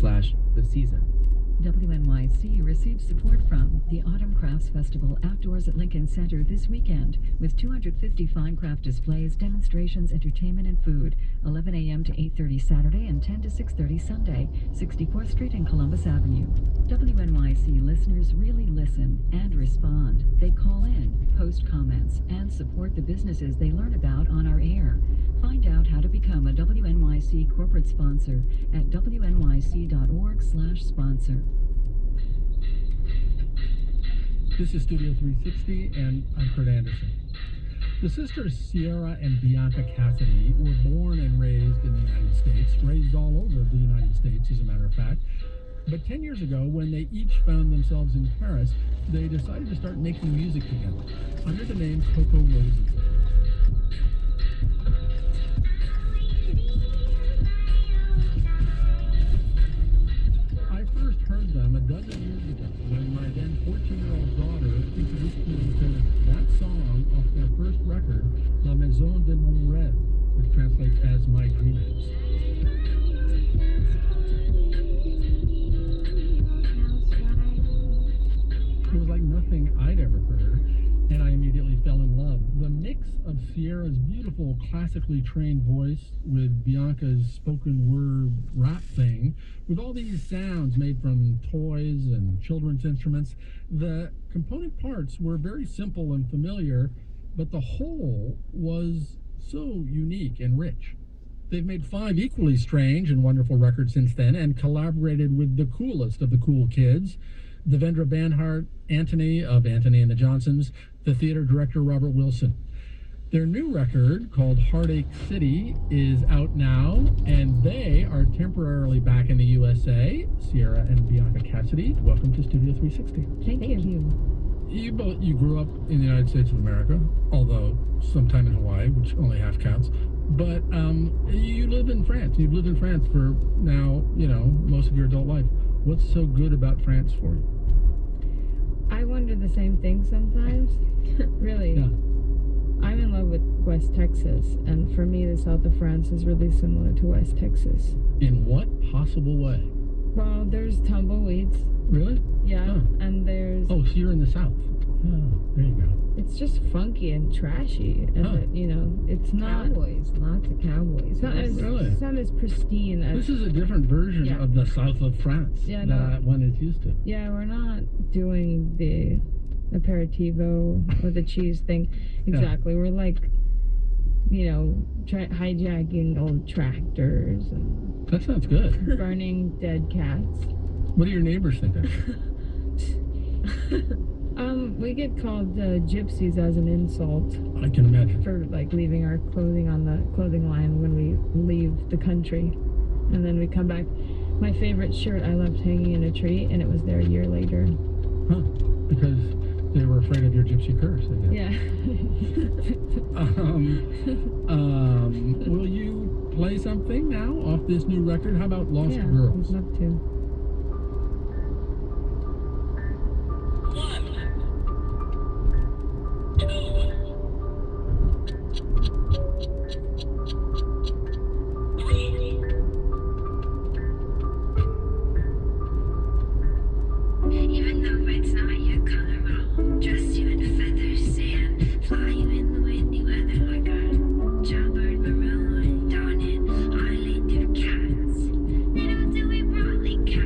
facebook.com/theseason. WNYC receives support from the Autumn Crafts Festival outdoors at Lincoln Center this weekend with 250 fine craft displays, demonstrations, entertainment, and food. 11 a.m. to 8:30 Saturday and 10 to 6:30 Sunday, 64th Street and Columbus Avenue. WNYC listeners really listen and respond. They call in, post comments, and support the businesses they learn about on our air. Find out how to become a WNYC corporate sponsor at wnyc.org/sponsor. This is Studio 360, and I'm Kurt Anderson. The sisters Sierra and Bianca Cassidy were born and raised in the United States, raised all over the United States, as a matter of fact. But 10 years ago, when they each found themselves in Paris, they decided to start making music together under the name Coco Rosie. I first heard them a dozen years ago when my then 14-year-old daughter introduced me to that song off their first record, La Maison de Mon Rêve, which translates as My Dream House. It was like nothing I'd ever heard, and I immediately fell in love. The mix of Sierra's beautiful, classically trained voice with Bianca's spoken word rap thing, with all these sounds made from toys and children's instruments, the component parts were very simple and familiar, but the whole was so unique and rich. They've made 5 equally strange and wonderful records since then, and collaborated with the coolest of the cool kids, Devendra Banhart, Antony of Antony and the Johnsons, the theater director Robert Wilson. Their new record, called Heartache City, is out now, and they are temporarily back in the USA. Sierra and Bianca Cassidy, welcome to Studio 360. Thank you. You grew up in the United States of America, although sometime in Hawaii, which only half counts. But you live in France. You've lived in France for now, most of your adult life. What's so good about France for you? I wonder the same thing sometimes. Really. Yeah. I'm in love with West Texas, and for me, the south of France is really similar to West Texas. In what possible way? Well, there's tumbleweeds. Really? Yeah, Huh. and there's... Oh, so you're in the south. Oh, there you go. It's just funky and trashy, and Huh. it's not... Cowboys, lots of cowboys. It's not, as, Really? it's not as pristine as... This is a different version Yeah. of the south of France Yeah, that one is used to. Yeah, we're not doing the aperitivo or the cheese thing. Exactly. We're like, hijacking old tractors and That sounds good. burning dead cats. What do your neighbors think of it? We get called gypsies as an insult I can imagine. for leaving our clothing on the clothing line when we leave the country, and then we come back. My favorite shirt I left hanging in a tree, and it was there a year later. Huh. Because they were afraid of your gypsy curse, I guess. Yeah. Will you play something now off this new record? How about Lost Yeah, Girls? I'd love to. Even though it's not your color, I'll dress you in feathers and fly you in the windy weather like a jailbird marooned on an island of cats. Little do we probably catch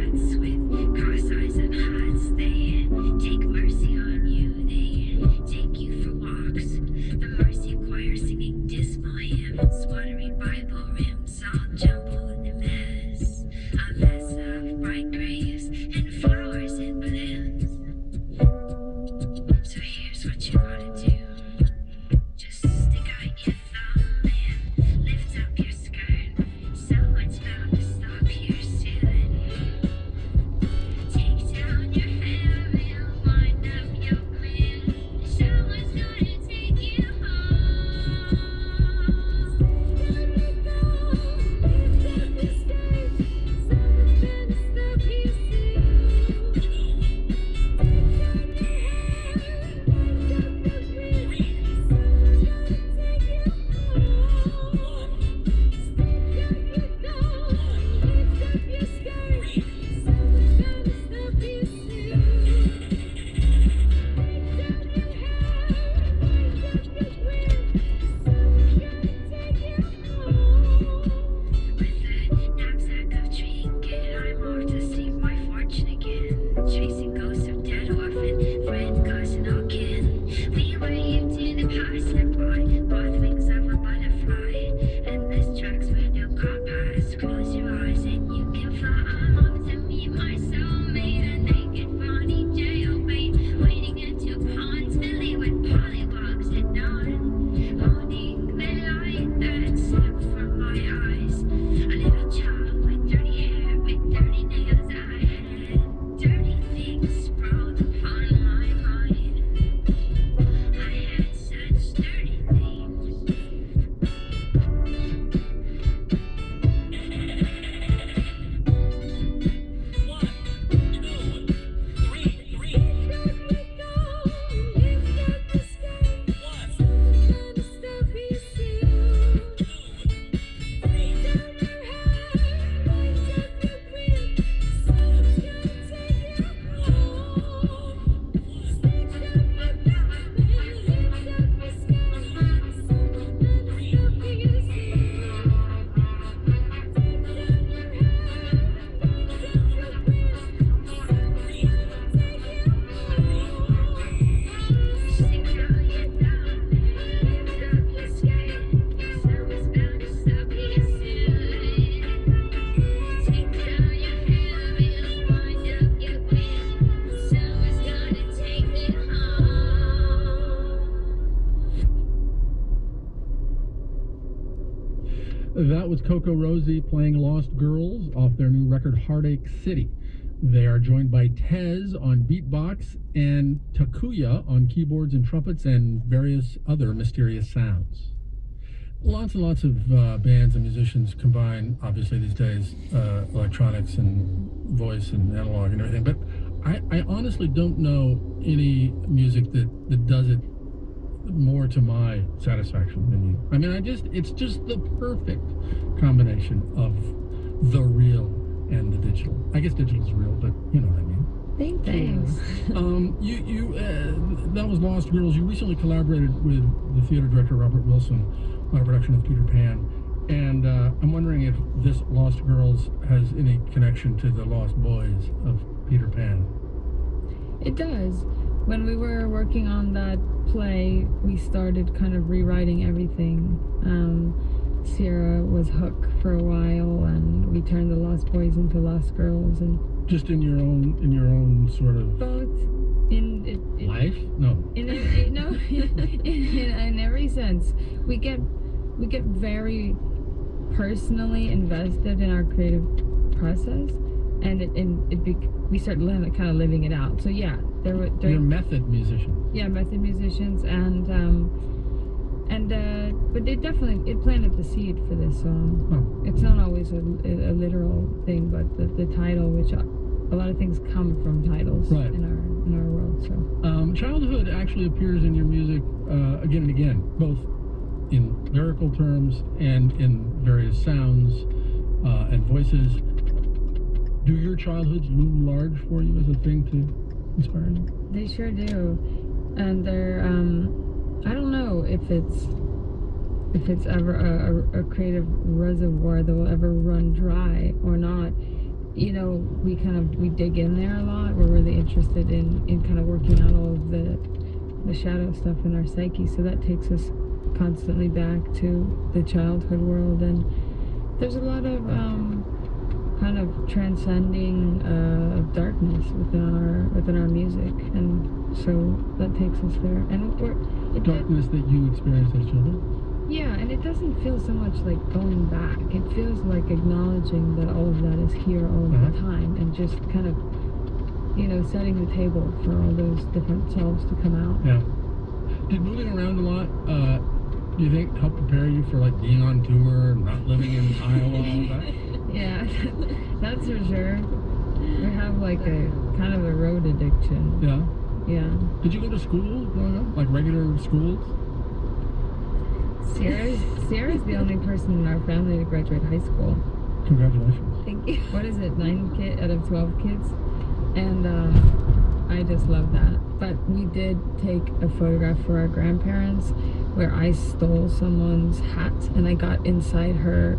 That was Coco Rosie playing Lost Girls off their new record Heartache City. They are joined by Tez on beatbox and Takuya on keyboards and trumpets and various other mysterious sounds. Lots and lots of bands and musicians combine, obviously these days, electronics and voice and analog and everything, but I honestly don't know any music that does it more to my satisfaction than you. I mean, it's just the perfect combination of the real and the digital. I guess digital is real, but you know what I mean. Thanks. That was Lost Girls. You recently collaborated with the theater director Robert Wilson on a production of Peter Pan, and I'm wondering if this Lost Girls has any connection to the Lost Boys of Peter Pan. It does. When we were working on that play, we started kind of rewriting everything. Sierra was Hook for a while, and we turned the Lost Boys into Lost Girls, and Just in your own sort of both in life? No. In every sense. We get very personally invested in our creative process, and we start kind of living it out. So yeah, You're method musicians. Yeah, method musicians, but it planted the seed for this song. Huh. It's not always a literal thing, but the title, which a lot of things come from titles Right. in our world. So Childhood actually appears in your music again and again, both in lyrical terms and in various sounds and voices. Do your childhoods loom large for you as a thing to inspire you? they sure do, and they're I don't know if it's ever a creative reservoir that will ever run dry or not. You know, we dig in there a lot. We're really interested in kind of working out all of the shadow stuff in our psyche, so that takes us constantly back to the childhood world, and there's a lot of kind of transcending of darkness within our music, and so that takes us there. And Darkness that you experienced as children? yeah, and it doesn't feel so much like going back. It feels like acknowledging that all of that is here all of the time, and just kind of, setting the table for all those different selves to come out. Yeah. Did moving around a lot, do you think help prepare you for like being on tour, not living in Iowa, all that? Yeah, that's for sure. We have like a kind of a road addiction. Yeah. Yeah. Did you go to school growing up? Like regular schools? Sierra's the only person in our family to graduate high school. Congratulations. Thank you. What is it, 9 out of 12 kids? And I just love that. But we did take a photograph for our grandparents where I stole someone's hat and I got inside her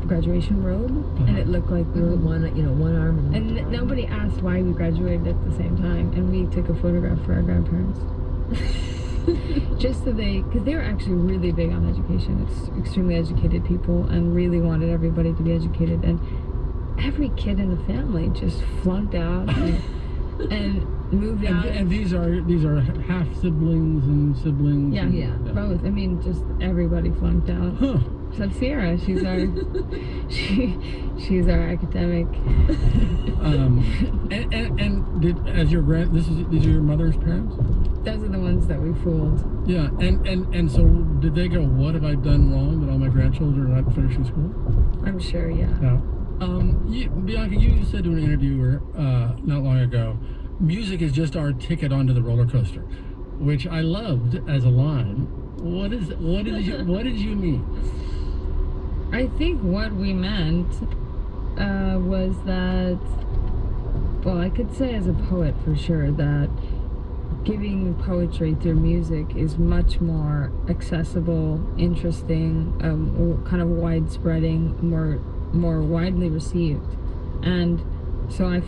graduation robe, and it looked like we were one arm. and nobody asked why we graduated at the same time, and we took a photograph for our grandparents. Just so because they were actually really big on education. It's extremely educated people and really wanted everybody to be educated, and every kid in the family just flunked out and moved out. And these are half siblings and siblings. Yeah, and, both. I mean, just everybody flunked out. Huh. Except Sierra, she's our she's our academic. And these are your mother's parents? Those are the ones that we fooled. Yeah, and so did they go, what have I done wrong that all my grandchildren are not finishing school? I'm sure, yeah. Yeah. Bianca, you said to an interviewer not long ago, music is just our ticket onto the roller coaster, which I loved as a line. What did you mean? I think what we meant was that, well, I could say as a poet for sure that giving poetry through music is much more accessible, interesting, kind of widespreading, more widely received. And so I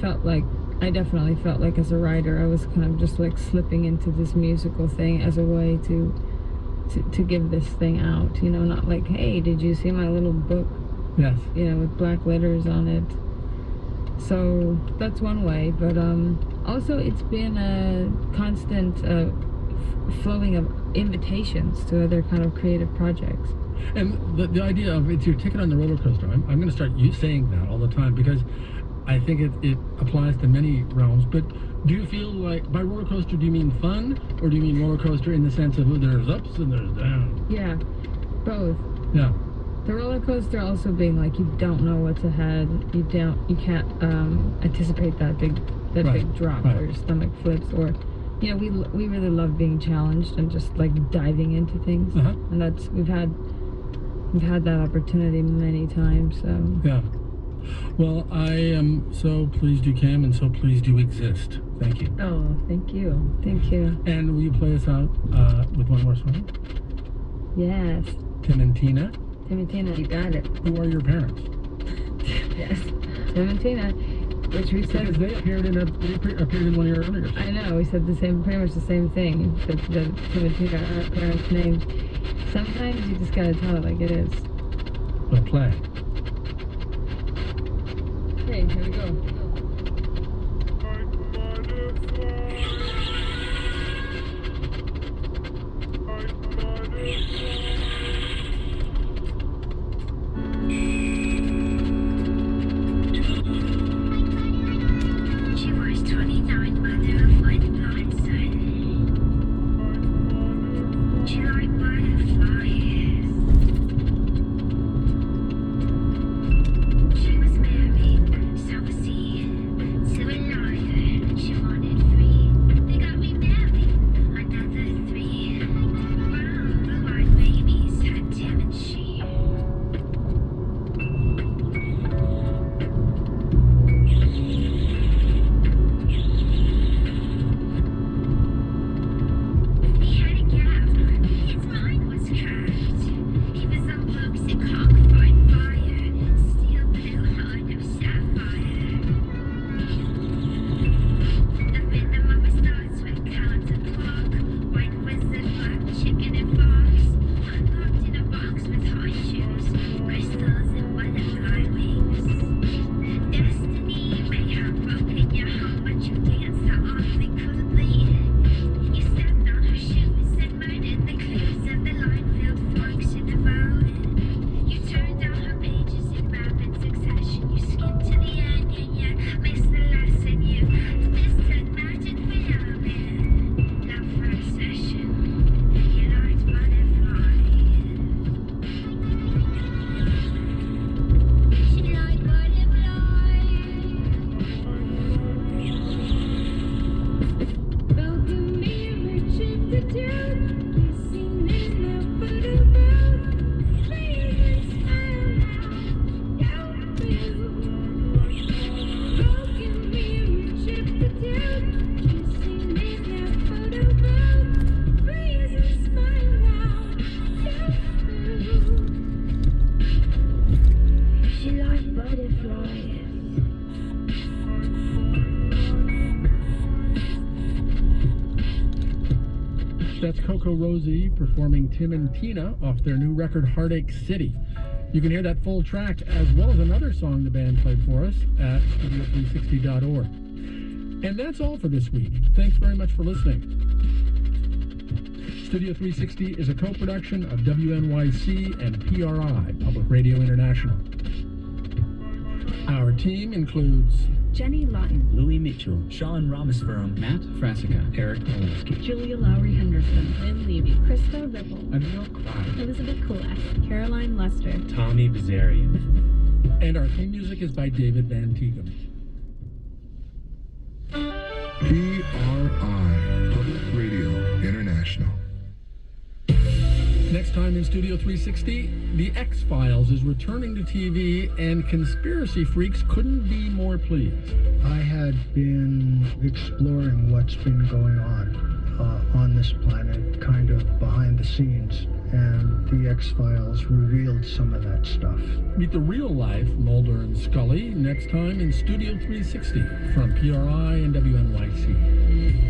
definitely felt like as a writer I was kind of just like slipping into this musical thing as a way to give this thing out, not like, hey, did you see my little book? Yes. With black letters on it. So that's one way, but also it's been a constant flowing of invitations to other kind of creative projects. And the idea of it's your ticket on the roller coaster, I'm going to start saying that all the time because I think it applies to many realms. But do you feel like, by roller coaster, do you mean fun, or do you mean roller coaster in the sense of there's ups and there's downs? Yeah, both. Yeah. The roller coaster also being like you don't know what's ahead. You can't anticipate that big drop right. or your stomach flips, or we really love being challenged and just like diving into things. Uh-huh. And that's we've had that opportunity many times. So Yeah. Well, I am so pleased you came and so pleased you exist. Thank you. oh, thank you. And will you play us out with one more song? Yes, Tim and Tina. Tim and Tina, you got it. Who are your parents? Yes, Tim and Tina, which we said. Because they appeared in one of your earlier songs. I know, we said pretty much the same thing. The Tim and Tina are our parents' names. Sometimes you just gotta tell it like it is. Well, play. Okay, here we go. She was 29, mother of one blind son. She liked butterflies. She was married, so was he. To a lawyer, she wanted free. They got remarried, another 3. Brown, blue-eyed babies had Tim and she. He had a gap. His mind was cracked. He was a looks and cockfight fire. Steel blue heart of sapphire. The rhythm of it starts with count and clock. White wizard, black chicken and fox. Unlocked in a box with horseshoes, crystals and butterfly wings. Destiny may have broken your home, but you danced so awfully crudely. You stepped on her shoes and murdered the clues of the line-filled forks in the road. You turned down her pages in rapid succession. You skimmed to the end and you missed the lesson. You missed her magic phenomenon. That first session, you liked butterflies. She liked butterflies. Felt the mirror shifted down. Kissing is not but about. Please smile now. Down for you. Broken mirror shifted down. Kissing is not but about. Please smile now. Down for you. She liked butterflies. That's Coco Rosie performing Tim and Tina off their new record Heartache City. You can hear that full track as well as another song the band played for us at studio360.org. And that's all for this week. Thanks very much for listening. Studio 360 is a co-production of WNYC and PRI, Public Radio International. Our team includes Jenny Lawton, Louis Mitchell, Sean Ramaswamy, Matt Frasica, Eric Polanski, Julia Lowry Henderson, Lynn Levy, Krista Ripple, Emil Clyde, Elizabeth Kulak, Caroline Lester. Tommy Bazarian. and our theme music is by David Van Teegum. PRI, Public Radio International. Next time in Studio 360, The X-Files is returning to TV, and conspiracy freaks couldn't be more pleased. I had been exploring what's been going on this planet, kind of behind the scenes, and The X-Files revealed some of that stuff. Meet the real-life Mulder and Scully next time in Studio 360 from PRI and WNYC.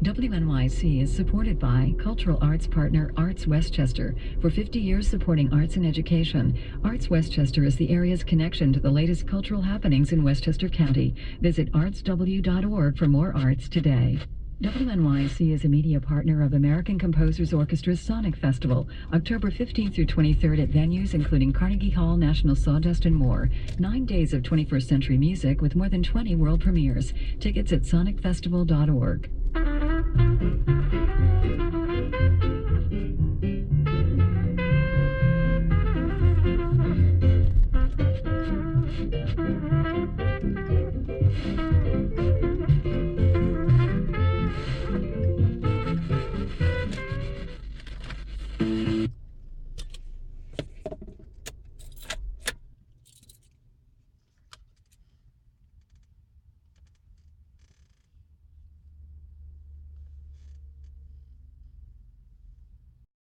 WNYC is supported by cultural arts partner Arts Westchester. For 50 years supporting arts and education, Arts Westchester is the area's connection to the latest cultural happenings in Westchester County. Visit artsw.org for more arts today. WNYC is a media partner of American Composers Orchestra's Sonic Festival, October 15th through 23rd at venues including Carnegie Hall, National Sawdust, and more. 9 days of 21st century music with more than 20 world premieres. Tickets at sonicfestival.org.